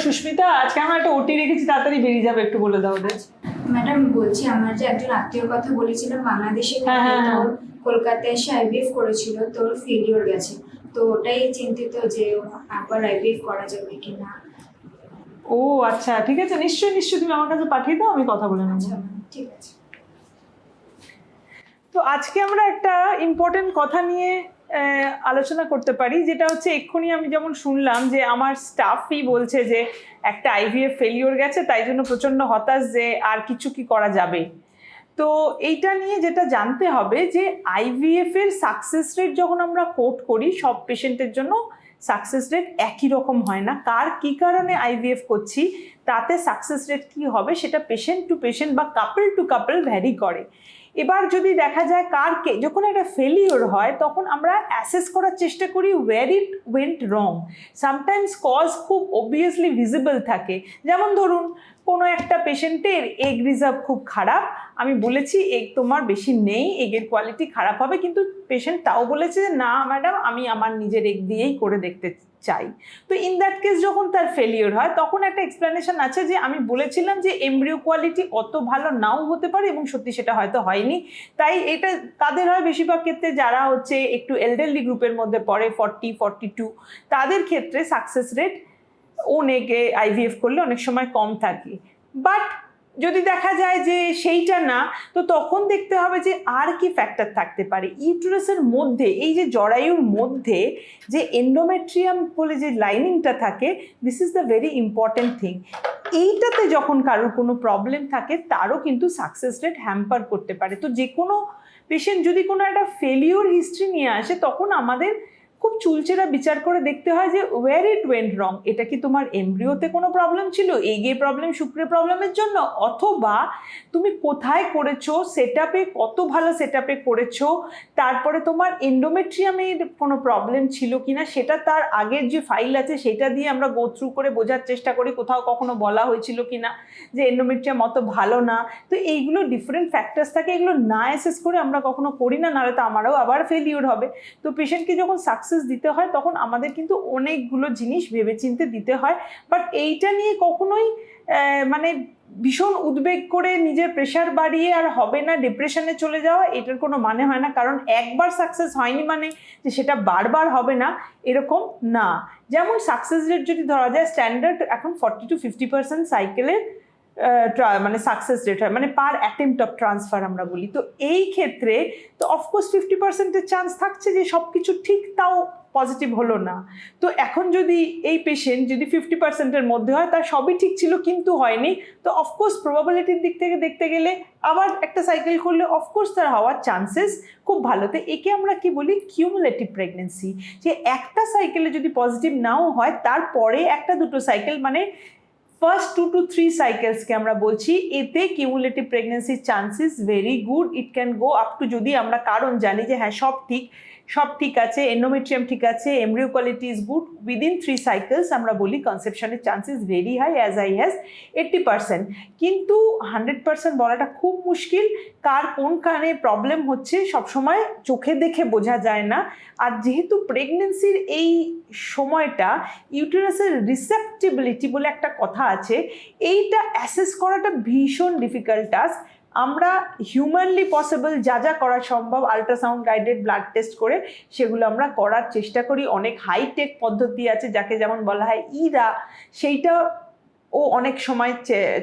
সুস্মিতা, আজকে আমরা একটা ওটি রেখেছি, তাড়াতাড়ি বেরিয়ে যাবে, একটু বলে দাও ওদের। ম্যাডাম বলছি, আমার যে একজন আত্মীয়র কথা বলেছিলাম বাংলাদেশে, হ্যাঁ। তোর কলকাতায় এসে আইভিএফ করেছিল, তোর ফেলিওর গেছে, তো ওটাই চিন্তিত যে আবার আইভিএফ করা যাবে কিনা। ও আচ্ছা, ঠিক আছে, নিশ্চয়ই তুমি আমার কাছে পাঠিয়ে দাও, আমি কথা বলে নেবো। আচ্ছা ঠিক আছে। তো আজকে আমরা একটা ইম্পর্টেন্ট কথা নিয়ে আলোচনা করতে পারি, যেটা হচ্ছে এক্ষুনি আমি যেমন শুনলাম যে আমার স্টাফই বলছে যে একটা আইভিএফ ফেলিওর গেছে, তাই জন্য প্রচণ্ড হতাশ যে আর কিছু কি করা যাবে। তো এইটা নিয়ে যেটা জানতে হবে যে আইভিএফ এর সাকসেস রেট যখন আমরা কোট করি, সব পেশেন্টের জন্য সাকসেস রেট একই রকম হয় না। কার কী কারণে আইভিএফ করছি তাতে সাকসেস রেট কী হবে সেটা পেশেন্ট টু পেশেন্ট বা কাপল টু কাপল ভ্যারি করে। এবার যদি দেখা যায় যখন একটা ফেলিওর হয় তখন আমরা অ্যাসেস করার চেষ্টা করি where it went wrong. Sometimes cause খুব অবভিয়াসলি ভিজিবল থাকে, যেমন ধরুন কোনো একটা পেশেন্টের এগ রিজার্ভ খুব খারাপ, আমি বলেছি এগ তোমার বেশি নেই, এগের কোয়ালিটি খারাপ হবে, কিন্তু পেশেন্ট তাও বলেছে যে না ম্যাডাম, আমি আমার নিজের এগ দিয়েই করে দেখতে চাই। তো ইন দ্যাট কেস যখন তার ফেলিওর হয় তখন একটা এক্সপ্লেনেশন আছে যে আমি বলেছিলাম যে এমব্রিও কোয়ালিটি অত ভালো নাও হতে পারে এবং সত্যি সেটা হয়তো হয়নি। তাই এটা কাদের হয় বেশিরভাগ ক্ষেত্রে, যারা হচ্ছে একটু এলডারলি গ্রুপের মধ্যে পড়ে 40-42, তাদের ক্ষেত্রে সাকসেস রেট অনেকে আইভিএফ করলে অনেক সময় কম থাকে। বাট যদি দেখা যায় যে সেইটা না, তো তখন দেখতে হবে যে আর কি ফ্যাক্টর থাকতে পারে ইউটেরাসের মধ্যে। এই যে জরায়ুর মধ্যে যে এন্ডোমেট্রিয়াম বলে যে লাইনিংটা থাকে, this is the very important thing. এইটাতে যখন কারোর কোনো প্রবলেম থাকে তারও কিন্তু সাকসেস রেট হ্যাম্পার করতে পারে। তো যে কোনো পেশেন্ট যদি কোনো একটা ফেলিওর হিস্ট্রি নিয়ে আসে তখন আমাদের খুব চুলচেরা বিচার করে দেখতে হয় যে ওয়্যার ইট ওয়েন্ট রং। এটা কি তোমার এমব্রিওতে কোনো প্রবলেম ছিল, এগে প্রবলেম, শুক্রে প্রবলেমের জন্য, অথবা তুমি কোথায় করেছো, সেটআপে কত ভালো সেটআপে করেছো, তারপরে তোমার এন্ডোমেট্রিয়ামের কোনো প্রবলেম ছিল কিনা সেটা তার আগের যে ফাইল আছে সেটা দিয়ে আমরা গো থ্রু করে বোঝার চেষ্টা করি, কোথাও কখনো বলা হয়েছিল কিনা যে এন্ডোমেট্রিয়াম অত ভালো না। তো এইগুলো ডিফারেন্ট ফ্যাক্টরস থাকে, এগুলো না অ্যাসেস করে আমরা কখনো করি না, নাহলে তো আমারও আবার ফেলিওর হবে। তো পেশেন্টকে যখন সাকসেস দিতে হয় তখন আমাদের কিন্তু অনেকগুলো জিনিস ভেবেচিন্তে দিতে হয়। বাট এইটা নিয়ে কখনোই মানে ভীষণ উদ্বেগ করে নিজের প্রেশার বাড়িয়ে আর হবে না ডিপ্রেশনে চলে যাওয়া, এটার কোনো মানে হয় না। কারণ একবার সাকসেস হয়নি মানে যে সেটা বারবার হবে না এরকম না। যেমন সাকসেস রেট যদি ধরা যায়, স্ট্যান্ডার্ড এখন 40-50% সাইকেলের মানে সাকসেস রেট হয়, মানে পার অ্যাটেম্পট অফ ট্রান্সফার আমরা বলি। তো এই ক্ষেত্রে তো অফকোর্স 50%-এর চান্স থাকছে যে সব কিছু ঠিক, তাও পজিটিভ হলো না। তো এখন যদি এই পেশেন্ট যদি 50%-এর মধ্যে হয়, তার সবই ঠিক ছিল কিন্তু হয়নি, তো অফকোর্স প্রবাবিলিটির দিক থেকে দেখতে গেলে আবার একটা সাইকেল করলে অফকোর্স তার হওয়ার চান্সেস খুব ভালো। তো একে আমরা কি বলি, কিউমুলেটিভ প্রেগনেন্সি। যে একটা সাইকেলে যদি পজিটিভ নাও হয়, তারপরে একটা দুটো সাইকেল, মানে ফার্স্ট 2 to 3 সাইকেলসকে আমরা বলছি, এতে কিউমুলেটিভ প্রেগনেন্সির chances very good. It can go up to, যদি আমরা কারণ জানি যে হ্যাঁ সব ঠিক আছে, এন্ডোমেট্রিয়াম ঠিক আছে, embryo quality is good, within 3 cycles আমরা বলি কনসেপশনের chances very high, as high as 80%। কিন্তু 100% বলাটা খুব মুশকিল। কার কোনখানে প্রবলেম হচ্ছে সবসময় চোখে দেখে বোঝা যায় না। আর যেহেতু প্রেগনেন্সির এই সময়টা ইউটেরাসের রিসেপ্টিবিলিটি বলে একটা কথা আছে, এইটা অ্যাসেস করাটা ভীষণ ডিফিকাল্ট টাস্ক। আমরা হিউম্যানলি পসিবল যা করা সম্ভব আল্ট্রাসাউন্ড গাইডেড ব্লাড টেস্ট করে সেগুলো আমরা করার চেষ্টা করি। অনেক হাইটেক পদ্ধতি আছে যাকে যেমন বলা হয় ইরা, সেইটা অনেক সময়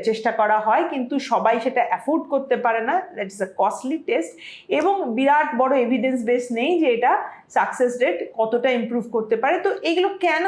চেষ্টা করা হয়, কিন্তু সবাই সেটা অ্যাফোর্ড করতে পারে না, that is a costly test. এবং বিরাট বড় এভিডেন্স বেস নেই যে এটা সাকসেস রেট কতটা ইমপ্রুভ করতে পারে। তো এগুলো কেন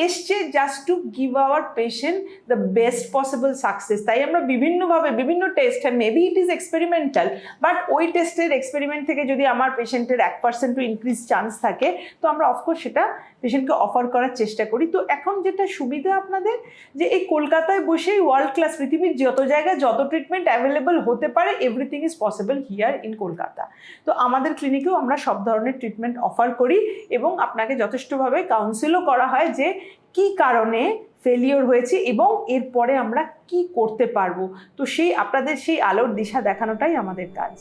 এসছে just to give hour patient the best possible success. তাই আমরা বিভিন্নভাবে বিভিন্ন test, maybe it is experimental, but ওই টেস্টের এক্সপেরিমেন্ট থেকে যদি আমার পেশেন্টের 1% টু ইনক্রিজ চান্স থাকে, তো আমরা অফকোর্স সেটা পেশেন্টকে অফার করার চেষ্টা করি। তো এখন যেটা সুবিধা আপনাদের, যে এই কলকাতায় বসেই ওয়ার্ল্ড ক্লাস, পৃথিবীর যত জায়গায় যত ট্রিটমেন্ট অ্যাভেলেবল হতে পারে, everything is possible here in Kolkata. তো আমাদের ক্লিনিকেও আমরা সব ধরনের ট্রিটমেন্ট অফার করি এবং আপনাকে যথেষ্টভাবে কাউন্সিলও করা হয় যে কি কারণে ফেলিওর হয়েছে এবং এরপরে আমরা কি করতে পারবো। তো আপনাদের সেই আলোর দিশা দেখানোটাই আমাদের কাজ।